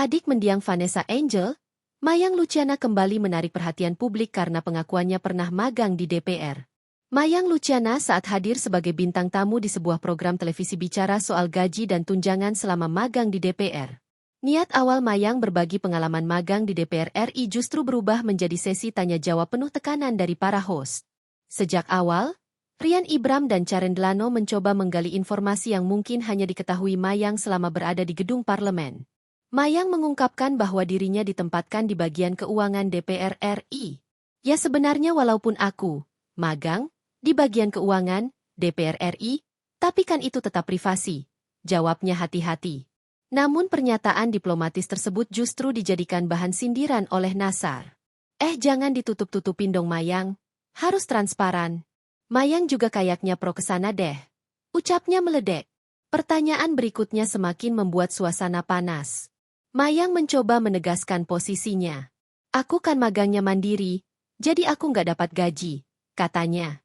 adik mendiang Vanessa Angel, Mayang Luciana kembali menarik perhatian publik karena pengakuannya pernah magang di DPR. Mayang Luciana saat hadir sebagai bintang tamu di sebuah program televisi bicara soal gaji dan tunjangan selama magang di DPR. Niat awal Mayang berbagi pengalaman magang di DPR RI justru berubah menjadi sesi tanya-jawab penuh tekanan dari para host. Sejak awal, Rian Ibram dan Karen Delano mencoba menggali informasi yang mungkin hanya diketahui Mayang selama berada di gedung parlemen. Mayang mengungkapkan bahwa dirinya ditempatkan di bagian keuangan DPR RI. Ya sebenarnya walaupun aku magang di bagian keuangan DPR RI, tapi kan itu tetap privasi. Jawabnya hati-hati. Namun pernyataan diplomatis tersebut justru dijadikan bahan sindiran oleh Nassar. Jangan ditutup-tutupin dong Mayang. Harus transparan. Mayang juga kayaknya pro kesana deh. Ucapnya meledek. Pertanyaan berikutnya semakin membuat suasana panas. Mayang mencoba menegaskan posisinya. Aku kan magangnya mandiri, jadi aku nggak dapat gaji, katanya.